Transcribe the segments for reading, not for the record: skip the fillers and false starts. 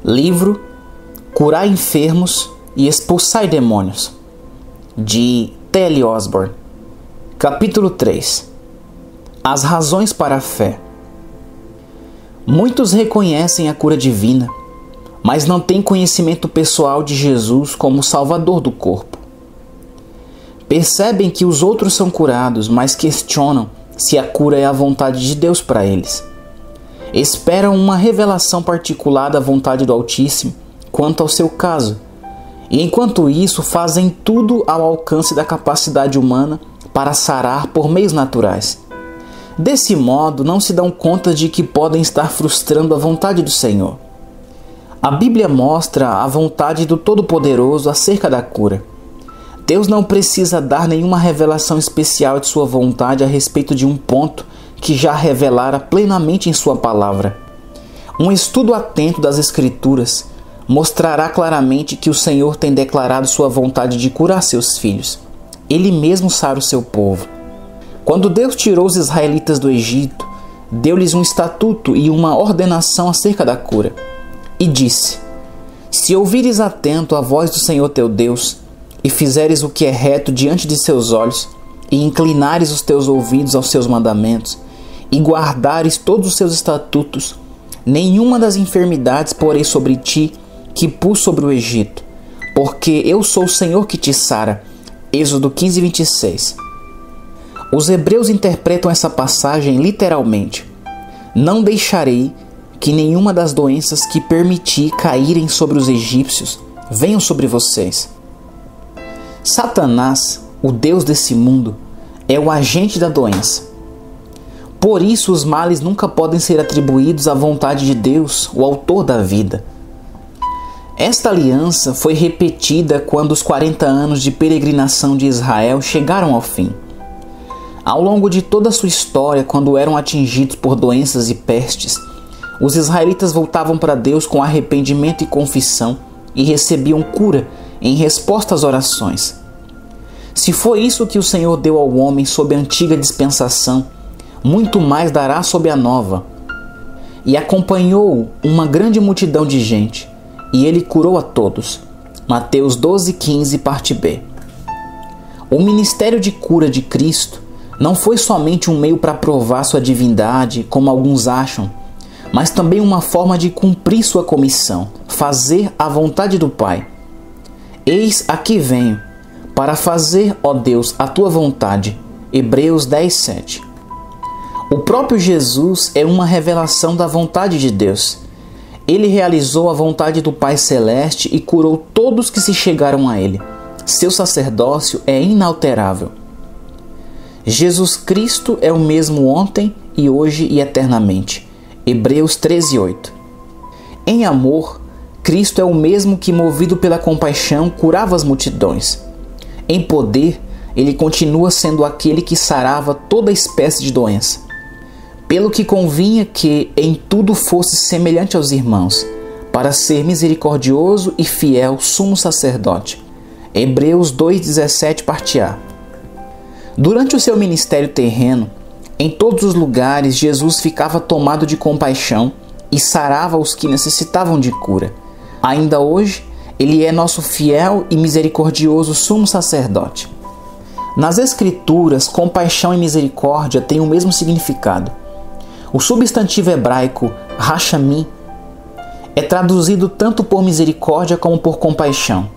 Livro Curar Enfermos e Expulsar Demônios, de T.L. Osborne. Capítulo 3. As razões para a fé. Muitos reconhecem a cura divina, mas não têm conhecimento pessoal de Jesus como Salvador do corpo. Percebem que os outros são curados, mas questionam se a cura é a vontade de Deus para eles. Esperam uma revelação particular da vontade do Altíssimo quanto ao seu caso, e enquanto isso fazem tudo ao alcance da capacidade humana para sarar por meios naturais. Desse modo, não se dão conta de que podem estar frustrando a vontade do Senhor. A Bíblia mostra a vontade do Todo-Poderoso acerca da cura. Deus não precisa dar nenhuma revelação especial de sua vontade a respeito de um ponto que já revelara plenamente em sua palavra. Um estudo atento das Escrituras mostrará claramente que o Senhor tem declarado sua vontade de curar seus filhos. Ele mesmo sara o seu povo. Quando Deus tirou os israelitas do Egito, deu-lhes um estatuto e uma ordenação acerca da cura. E disse: Se ouvires atento a voz do Senhor teu Deus, e fizeres o que é reto diante de seus olhos, e inclinares os teus ouvidos aos seus mandamentos, e guardares todos os seus estatutos, nenhuma das enfermidades porei sobre ti que pus sobre o Egito, porque eu sou o Senhor que te sara. Êxodo 15, 26. Os hebreus interpretam essa passagem literalmente: Não deixarei que nenhuma das doenças que permiti caírem sobre os egípcios venham sobre vocês. Satanás, o Deus desse mundo, é o agente da doença. Por isso, os males nunca podem ser atribuídos à vontade de Deus, o autor da vida. Esta aliança foi repetida quando os 40 anos de peregrinação de Israel chegaram ao fim. Ao longo de toda a sua história, quando eram atingidos por doenças e pestes, os israelitas voltavam para Deus com arrependimento e confissão e recebiam cura em resposta às orações. Se foi isso que o Senhor deu ao homem sob a antiga dispensação, muito mais dará sob a nova. E acompanhou uma grande multidão de gente, e ele curou a todos. Mateus 12, 15, parte B. O ministério de cura de Cristo não foi somente um meio para provar sua divindade, como alguns acham, mas também uma forma de cumprir sua comissão, fazer a vontade do Pai. Eis aqui venho, para fazer, ó Deus, a tua vontade. Hebreus 10, 7. O próprio Jesus é uma revelação da vontade de Deus. Ele realizou a vontade do Pai Celeste e curou todos que se chegaram a ele. Seu sacerdócio é inalterável. Jesus Cristo é o mesmo ontem e hoje e eternamente. Hebreus 13, 8. Em amor, Cristo é o mesmo que, movido pela compaixão, curava as multidões. Em poder, ele continua sendo aquele que sarava toda espécie de doença. Pelo que convinha que em tudo fosse semelhante aos irmãos, para ser misericordioso e fiel sumo sacerdote. Hebreus 2,17, parte A. Durante o seu ministério terreno, em todos os lugares, Jesus ficava tomado de compaixão e sarava os que necessitavam de cura. Ainda hoje, ele é nosso fiel e misericordioso sumo sacerdote. Nas Escrituras, compaixão e misericórdia têm o mesmo significado. O substantivo hebraico rachamim é traduzido tanto por misericórdia como por compaixão.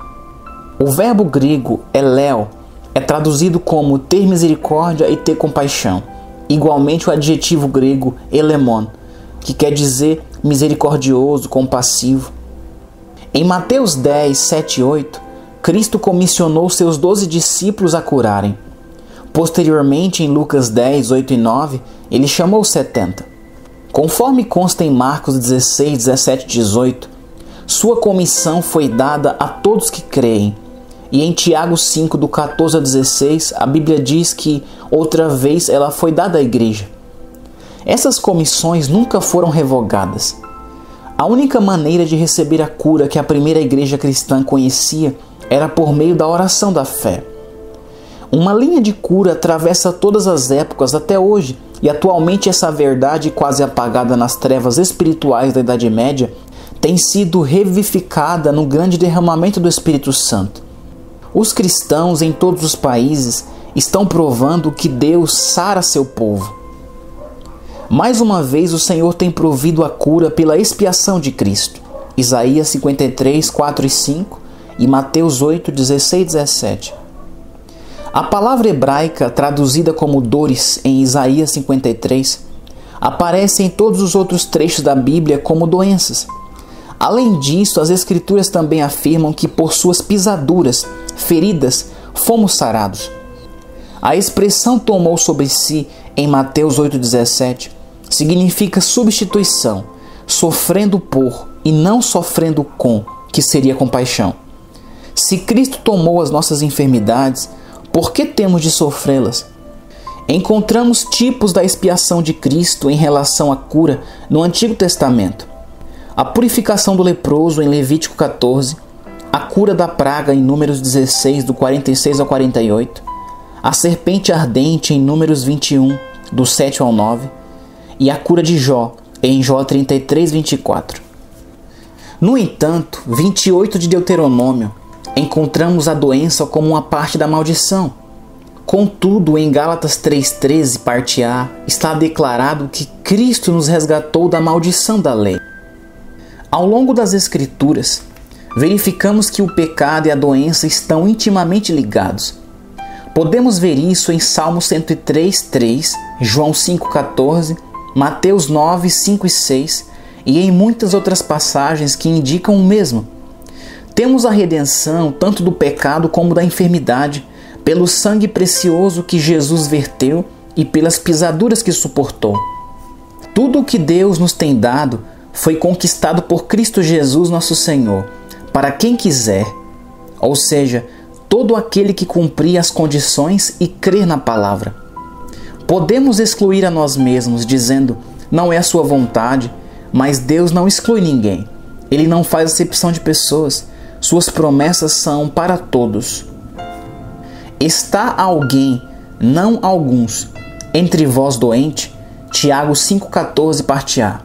O verbo grego eleo é traduzido como ter misericórdia e ter compaixão. Igualmente o adjetivo grego elemon, que quer dizer misericordioso, compassivo. Em Mateus 10, 7 e 8, Cristo comissionou seus 12 discípulos a curarem. Posteriormente, em Lucas 10, 8 e 9, ele chamou os 70. Conforme consta em Marcos 16, 17 e 18, sua comissão foi dada a todos que creem. E em Tiago 5, do 14 a 16, a Bíblia diz que outra vez ela foi dada à igreja. Essas comissões nunca foram revogadas. A única maneira de receber a cura que a primeira igreja cristã conhecia era por meio da oração da fé. Uma linha de cura atravessa todas as épocas até hoje, e atualmente essa verdade, quase apagada nas trevas espirituais da Idade Média, tem sido revivificada no grande derramamento do Espírito Santo. Os cristãos em todos os países estão provando que Deus sara seu povo. Mais uma vez o Senhor tem provido a cura pela expiação de Cristo. Isaías 53, 4 e 5 e Mateus 8, 16 e 17. A palavra hebraica traduzida como dores em Isaías 53 aparece em todos os outros trechos da Bíblia como doenças. Além disso, as Escrituras também afirmam que por suas pisaduras, feridas, fomos sarados. A expressão tomou sobre si em Mateus 8,17 significa substituição, sofrendo por e não sofrendo com, que seria compaixão. Se Cristo tomou as nossas enfermidades, por que temos de sofrê-las? Encontramos tipos da expiação de Cristo em relação à cura no Antigo Testamento. A purificação do leproso em Levítico 14, a cura da praga em Números 16, do 46 ao 48, a serpente ardente em Números 21, do 7 ao 9, e a cura de Jó em Jó 33, 24. No entanto, 28 de Deuteronômio, encontramos a doença como uma parte da maldição. Contudo, em Gálatas 3,13, parte A, está declarado que Cristo nos resgatou da maldição da lei. Ao longo das Escrituras, verificamos que o pecado e a doença estão intimamente ligados. Podemos ver isso em Salmo 103:3, João 5:14, Mateus 9, 5 e 6 e em muitas outras passagens que indicam o mesmo. Temos a redenção tanto do pecado como da enfermidade, pelo sangue precioso que Jesus verteu e pelas pisaduras que suportou. Tudo o que Deus nos tem dado foi conquistado por Cristo Jesus nosso Senhor, para quem quiser, ou seja, todo aquele que cumprir as condições e crer na palavra. Podemos excluir a nós mesmos, dizendo, não é a sua vontade, mas Deus não exclui ninguém. Ele não faz acepção de pessoas, suas promessas são para todos. Está alguém, não alguns, entre vós doente? Tiago 5,14, parte A.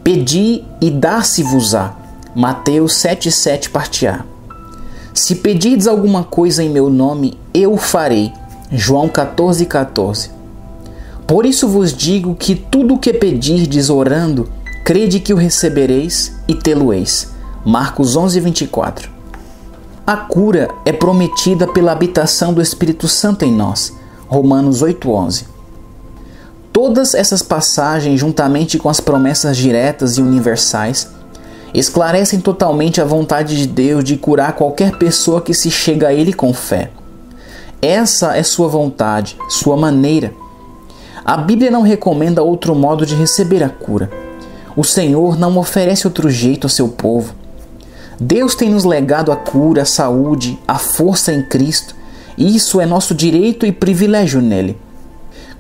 Pedi e dar-se-vos-á. Mateus 7,7, parte A. Se pedirdes alguma coisa em meu nome, eu o farei. João 14,14. Por isso vos digo que tudo o que pedirdes orando, crede que o recebereis e tê-lo-eis. Marcos 11,24. A cura é prometida pela habitação do Espírito Santo em nós. Romanos 8,11. Todas essas passagens, juntamente com as promessas diretas e universais, esclarecem totalmente a vontade de Deus de curar qualquer pessoa que se chega a Ele com fé. Essa é sua vontade, sua maneira. A Bíblia não recomenda outro modo de receber a cura. O Senhor não oferece outro jeito a seu povo. Deus tem nos legado a cura, a saúde, a força em Cristo, e isso é nosso direito e privilégio nele.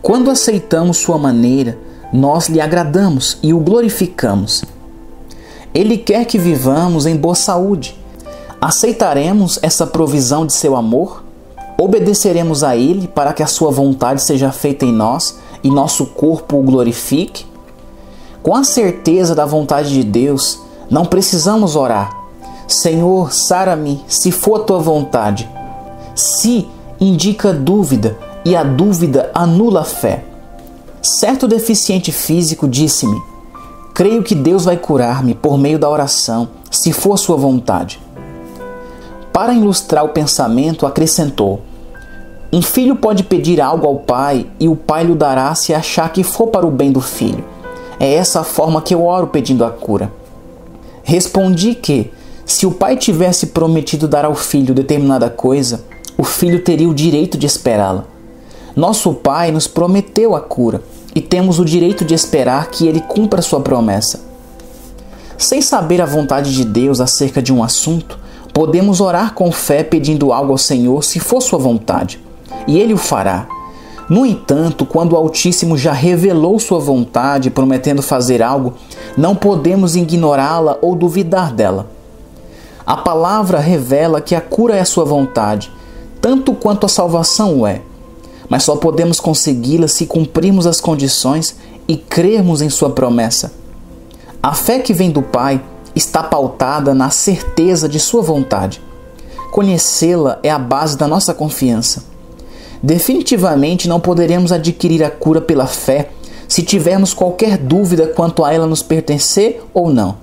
Quando aceitamos sua maneira, nós lhe agradamos e o glorificamos. Ele quer que vivamos em boa saúde. Aceitaremos essa provisão de seu amor? Obedeceremos a Ele para que a sua vontade seja feita em nós e nosso corpo o glorifique? Com a certeza da vontade de Deus, não precisamos orar. Senhor, sara-me, se for a tua vontade. Se indica dúvida, e a dúvida anula a fé. Certo deficiente físico disse-me, creio que Deus vai curar-me por meio da oração, se for a sua vontade. Para ilustrar o pensamento, acrescentou, um filho pode pedir algo ao pai e o pai lhe dará se achar que for para o bem do filho. É essa a forma que eu oro pedindo a cura. Respondi que, se o pai tivesse prometido dar ao filho determinada coisa, o filho teria o direito de esperá-la. Nosso Pai nos prometeu a cura e temos o direito de esperar que Ele cumpra sua promessa. Sem saber a vontade de Deus acerca de um assunto, podemos orar com fé pedindo algo ao Senhor se for sua vontade, e Ele o fará. No entanto, quando o Altíssimo já revelou sua vontade prometendo fazer algo, não podemos ignorá-la ou duvidar dela. A palavra revela que a cura é a sua vontade, tanto quanto a salvação o é. Mas só podemos consegui-la se cumprirmos as condições e crermos em sua promessa. A fé que vem do Pai está pautada na certeza de sua vontade. Conhecê-la é a base da nossa confiança. Definitivamente não poderemos adquirir a cura pela fé se tivermos qualquer dúvida quanto a ela nos pertencer ou não.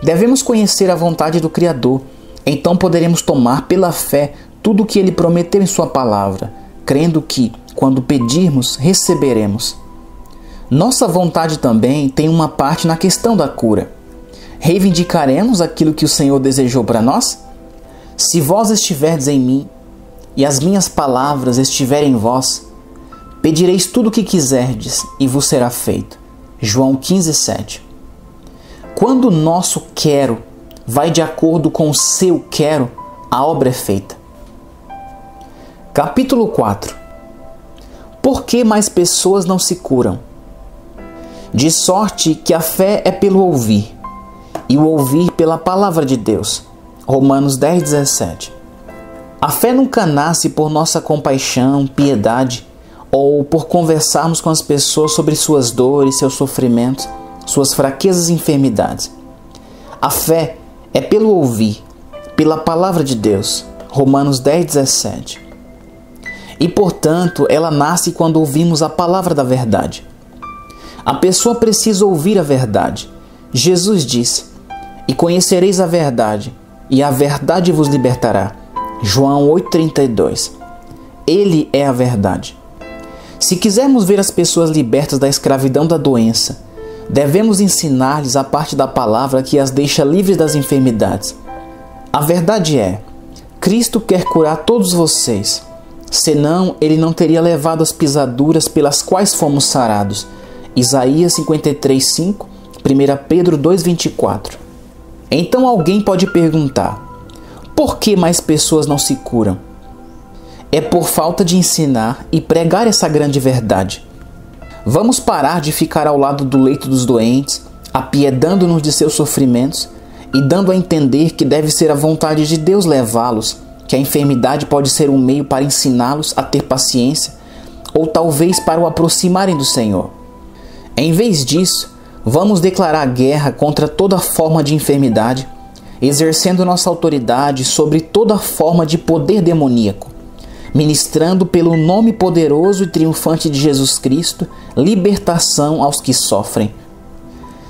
Devemos conhecer a vontade do Criador, então poderemos tomar pela fé tudo o que Ele prometeu em Sua palavra, crendo que, quando pedirmos, receberemos. Nossa vontade também tem uma parte na questão da cura. Reivindicaremos aquilo que o Senhor desejou para nós? Se vós estiverdes em mim, e as minhas palavras estiverem em vós, pedireis tudo o que quiserdes, e vos será feito. João 15:7. Quando o nosso quero vai de acordo com o seu quero, a obra é feita. Capítulo 4. Por que mais pessoas não se curam? De sorte que a fé é pelo ouvir, e o ouvir pela palavra de Deus. Romanos 10:17. A fé nunca nasce por nossa compaixão, piedade, ou por conversarmos com as pessoas sobre suas dores, seus sofrimentos, suas fraquezas e enfermidades. A fé é pelo ouvir, pela palavra de Deus. Romanos 10:17. E, portanto, ela nasce quando ouvimos a palavra da verdade. A pessoa precisa ouvir a verdade. Jesus disse: "E conhecereis a verdade, e a verdade vos libertará." João 8:32. Ele é a verdade. Se quisermos ver as pessoas libertas da escravidão da doença, devemos ensinar-lhes a parte da palavra que as deixa livres das enfermidades. A verdade é: Cristo quer curar todos vocês, senão Ele não teria levado as pisaduras pelas quais fomos sarados. Isaías 53:5, 1 Pedro 2:24. Então alguém pode perguntar: por que mais pessoas não se curam? É por falta de ensinar e pregar essa grande verdade. Vamos parar de ficar ao lado do leito dos doentes, apiedando-nos de seus sofrimentos e dando a entender que deve ser a vontade de Deus levá-los, que a enfermidade pode ser um meio para ensiná-los a ter paciência, ou talvez para o aproximarem do Senhor. Em vez disso, vamos declarar guerra contra toda forma de enfermidade, exercendo nossa autoridade sobre toda forma de poder demoníaco, ministrando pelo nome poderoso e triunfante de Jesus Cristo libertação aos que sofrem.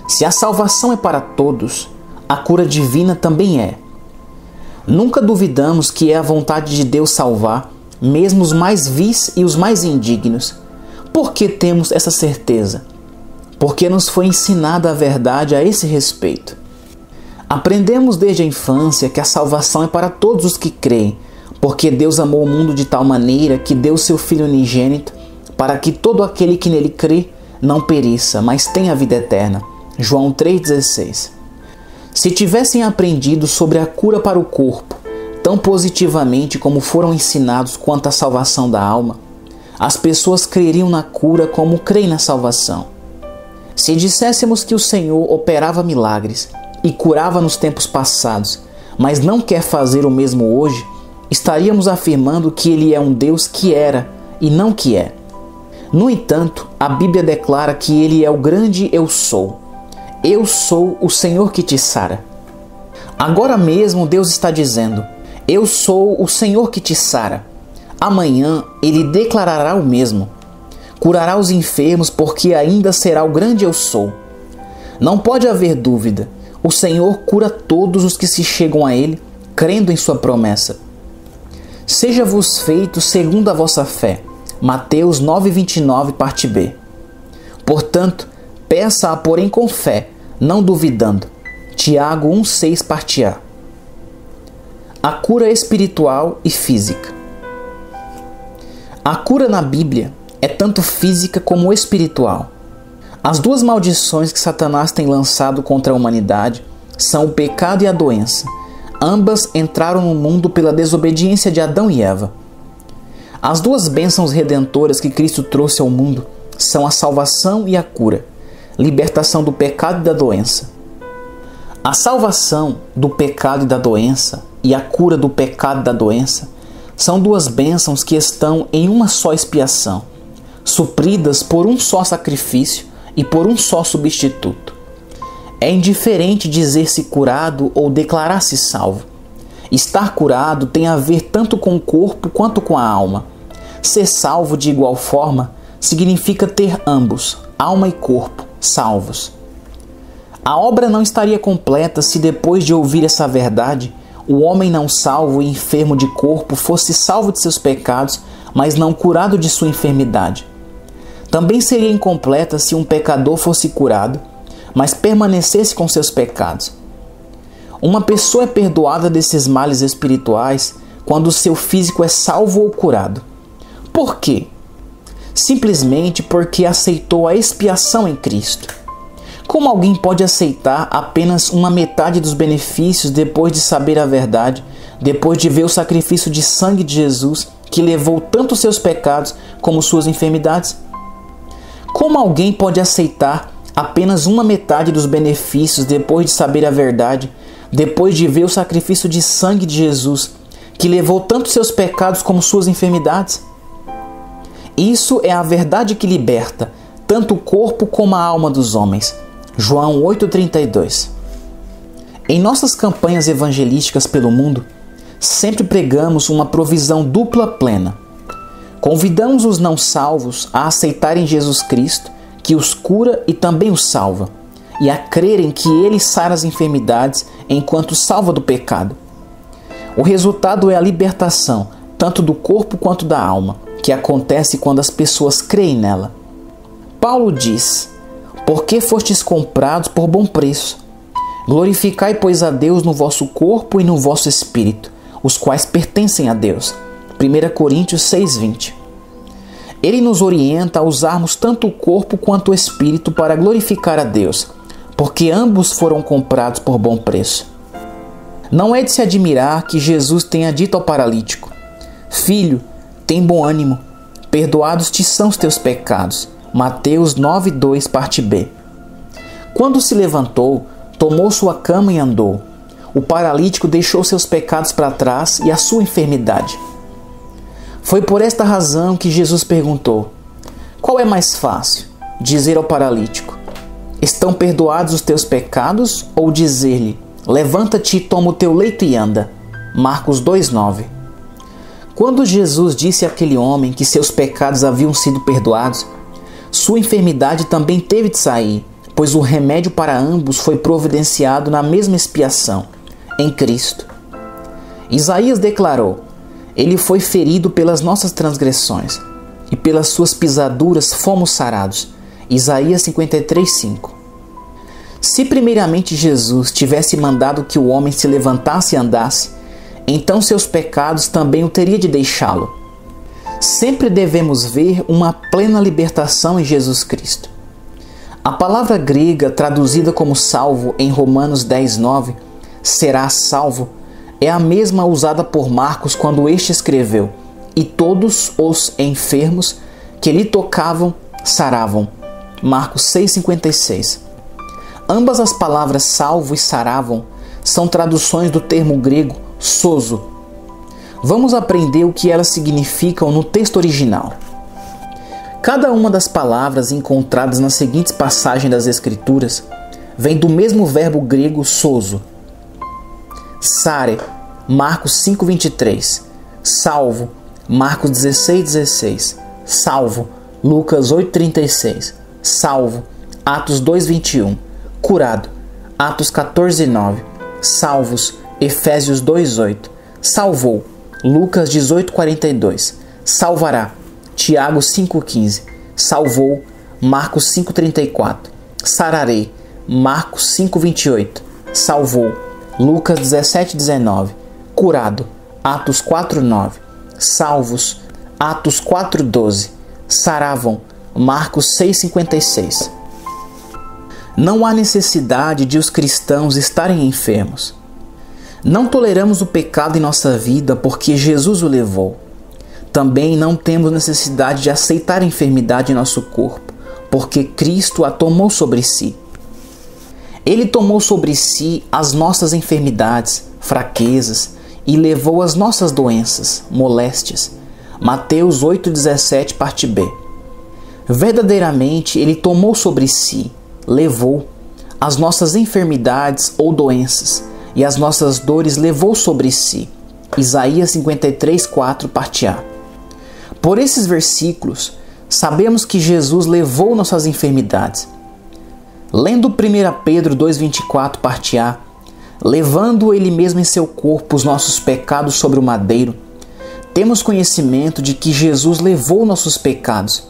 Se a salvação é para todos, a cura divina também é. Nunca duvidamos que é a vontade de Deus salvar, mesmo os mais vis e os mais indignos. Por que temos essa certeza? Porque nos foi ensinada a verdade a esse respeito. Aprendemos desde a infância que a salvação é para todos os que creem, porque Deus amou o mundo de tal maneira que deu seu Filho unigênito, para que todo aquele que nele crê não pereça, mas tenha a vida eterna. João 3,16. Se tivessem aprendido sobre a cura para o corpo, tão positivamente como foram ensinados quanto à salvação da alma, as pessoas creriam na cura como creem na salvação. Se disséssemos que o Senhor operava milagres e curava nos tempos passados, mas não quer fazer o mesmo hoje, estaríamos afirmando que Ele é um Deus que era e não que é. No entanto, a Bíblia declara que Ele é o grande Eu Sou. Eu sou o Senhor que te sara. Agora mesmo Deus está dizendo: eu sou o Senhor que te sara. Amanhã Ele declarará o mesmo. Curará os enfermos porque ainda será o grande Eu Sou. Não pode haver dúvida. O Senhor cura todos os que se chegam a Ele, crendo em sua promessa. Seja-vos feito segundo a vossa fé. Mateus 9,29, parte B. Portanto, peça-a, porém, com fé, não duvidando. Tiago 1,6, parte A. A cura espiritual e física. A cura na Bíblia é tanto física como espiritual. As duas maldições que Satanás tem lançado contra a humanidade são o pecado e a doença. Ambas entraram no mundo pela desobediência de Adão e Eva. As duas bênçãos redentoras que Cristo trouxe ao mundo são a salvação e a cura, libertação do pecado e da doença. A salvação do pecado e da doença e a cura do pecado e da doença são duas bênçãos que estão em uma só expiação, supridas por um só sacrifício e por um só substituto. É indiferente dizer-se curado ou declarar-se salvo. Estar curado tem a ver tanto com o corpo quanto com a alma. Ser salvo, de igual forma, significa ter ambos, alma e corpo, salvos. A obra não estaria completa se depois de ouvir essa verdade, o homem não salvo e enfermo de corpo fosse salvo de seus pecados, mas não curado de sua enfermidade. Também seria incompleta se um pecador fosse curado, mas permanecesse com seus pecados. Uma pessoa é perdoada desses males espirituais quando o seu físico é salvo ou curado. Por quê? Simplesmente porque aceitou a expiação em Cristo. Como alguém pode aceitar apenas uma metade dos benefícios depois de saber a verdade, depois de ver o sacrifício de sangue de Jesus, que levou tanto seus pecados como suas enfermidades? Como alguém pode aceitar apenas uma metade dos benefícios depois de saber a verdade, depois de ver o sacrifício de sangue de Jesus, que levou tanto seus pecados como suas enfermidades? Isso é a verdade que liberta tanto o corpo como a alma dos homens. João 8,32. Em nossas campanhas evangelísticas pelo mundo, sempre pregamos uma provisão dupla plena. Convidamos os não salvos a aceitarem Jesus Cristo, que os cura e também os salva, e a crerem que Ele sara as enfermidades enquanto salva do pecado. O resultado é a libertação, tanto do corpo quanto da alma, que acontece quando as pessoas creem nela. Paulo diz: porque fostes comprados por bom preço. Glorificai, pois, a Deus no vosso corpo e no vosso espírito, os quais pertencem a Deus. 1 Coríntios 6,20. Ele nos orienta a usarmos tanto o corpo quanto o espírito para glorificar a Deus, porque ambos foram comprados por bom preço. Não é de se admirar que Jesus tenha dito ao paralítico: Filho, tem bom ânimo, perdoados te são os teus pecados. Mateus 9,2, parte B. Quando se levantou, tomou sua cama e andou. O paralítico deixou seus pecados para trás e a sua enfermidade. Foi por esta razão que Jesus perguntou: qual é mais fácil, dizer ao paralítico: estão perdoados os teus pecados, ou dizer-lhe: levanta-te, toma o teu leito e anda? Marcos 2,9. Quando Jesus disse àquele homem que seus pecados haviam sido perdoados, sua enfermidade também teve de sair, pois o remédio para ambos foi providenciado na mesma expiação, em Cristo. Isaías declarou: Ele foi ferido pelas nossas transgressões, e pelas suas pisaduras fomos sarados. Isaías 53,5. Se primeiramente Jesus tivesse mandado que o homem se levantasse e andasse, então seus pecados também o teria de deixá-lo. Sempre devemos ver uma plena libertação em Jesus Cristo. A palavra grega traduzida como salvo em Romanos 10,9, será salvo, é a mesma usada por Marcos quando este escreveu: e todos os enfermos que lhe tocavam saravam. Marcos 6,56. Ambas as palavras salvo e saravam são traduções do termo grego sozo. Vamos aprender o que elas significam no texto original. Cada uma das palavras encontradas nas seguintes passagens das Escrituras vem do mesmo verbo grego sozo. Sare, Marcos 5,23. Salvo, Marcos 16,16. Salvo, Lucas 8,36. Salvo, Atos 2,21. Curado, Atos 14,9. Salvos, Efésios 2,8. Salvou, Lucas 18,42. Salvará, Tiago 5,15. Salvou, Marcos 5,34. Sararei, Marcos 5,28. Salvou, Lucas 17,19. Curado, Atos 4,9. Salvos, Atos 4,12. Saravam, Marcos 6,56. Não há necessidade de os cristãos estarem enfermos. Não toleramos o pecado em nossa vida porque Jesus o levou. Também não temos necessidade de aceitar a enfermidade em nosso corpo, porque Cristo a tomou sobre si. Ele tomou sobre si as nossas enfermidades, fraquezas, e levou as nossas doenças, moléstias. Mateus 8,17, parte B. Verdadeiramente, Ele tomou sobre si, levou as nossas enfermidades ou doenças, e as nossas dores levou sobre si. Isaías 53:4, parte A. Por esses versículos, sabemos que Jesus levou nossas enfermidades. Lendo 1 Pedro 2:24, parte A, levando ele mesmo em seu corpo os nossos pecados sobre o madeiro, temos conhecimento de que Jesus levou nossos pecados.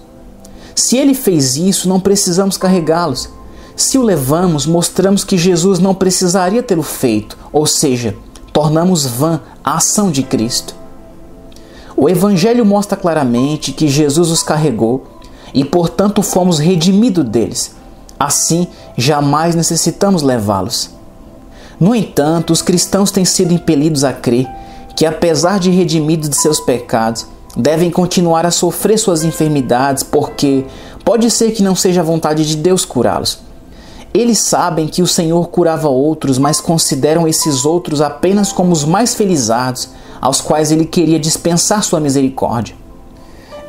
Se ele fez isso, não precisamos carregá-los. Se o levamos, mostramos que Jesus não precisaria tê-lo feito, ou seja, tornamos vã a ação de Cristo. O Evangelho mostra claramente que Jesus os carregou e, portanto, fomos redimidos deles. Assim, jamais necessitamos levá-los. No entanto, os cristãos têm sido impelidos a crer que, apesar de redimidos de seus pecados, devem continuar a sofrer suas enfermidades porque pode ser que não seja a vontade de Deus curá-los. Eles sabem que o Senhor curava outros, mas consideram esses outros apenas como os mais felizados, aos quais Ele queria dispensar sua misericórdia.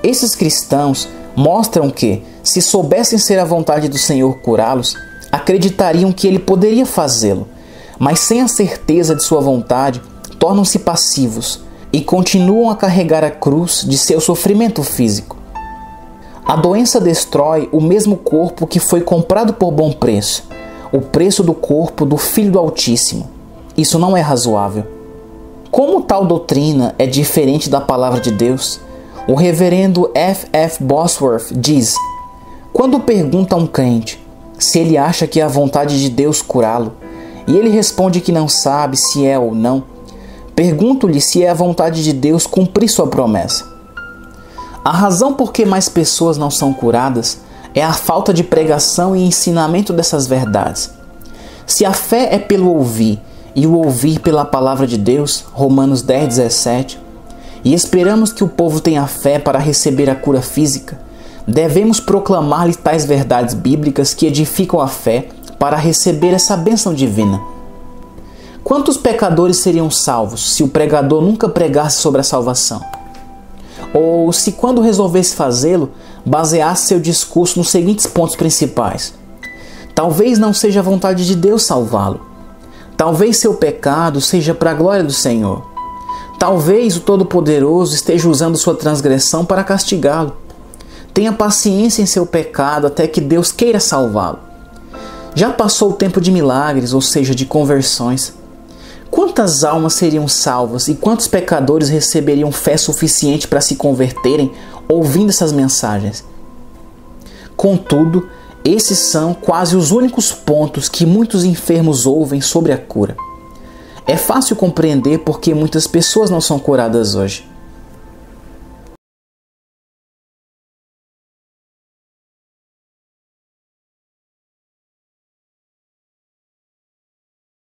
Esses cristãos mostram que, se soubessem ser a vontade do Senhor curá-los, acreditariam que Ele poderia fazê-lo, mas sem a certeza de sua vontade, tornam-se passivos e continuam a carregar a cruz de seu sofrimento físico. A doença destrói o mesmo corpo que foi comprado por bom preço, o preço do corpo do Filho do Altíssimo. Isso não é razoável. Como tal doutrina é diferente da palavra de Deus, o reverendo F.F. Bosworth diz: quando pergunta a um crente se ele acha que é a vontade de Deus curá-lo, e ele responde que não sabe se é ou não, pergunto-lhe se é a vontade de Deus cumprir sua promessa. A razão por que mais pessoas não são curadas é a falta de pregação e ensinamento dessas verdades. Se a fé é pelo ouvir e o ouvir pela palavra de Deus, Romanos 10:17, e esperamos que o povo tenha fé para receber a cura física, devemos proclamar-lhe tais verdades bíblicas que edificam a fé para receber essa bênção divina. Quantos pecadores seriam salvos se o pregador nunca pregasse sobre a salvação? Ou se, quando resolvesse fazê-lo, baseasse seu discurso nos seguintes pontos principais: talvez não seja a vontade de Deus salvá-lo. Talvez seu pecado seja para a glória do Senhor. Talvez o Todo-Poderoso esteja usando sua transgressão para castigá-lo. Tenha paciência em seu pecado até que Deus queira salvá-lo. Já passou o tempo de milagres, ou seja, de conversões. Quantas almas seriam salvas e quantos pecadores receberiam fé suficiente para se converterem ouvindo essas mensagens? Contudo, esses são quase os únicos pontos que muitos enfermos ouvem sobre a cura. É fácil compreender porque muitas pessoas não são curadas hoje.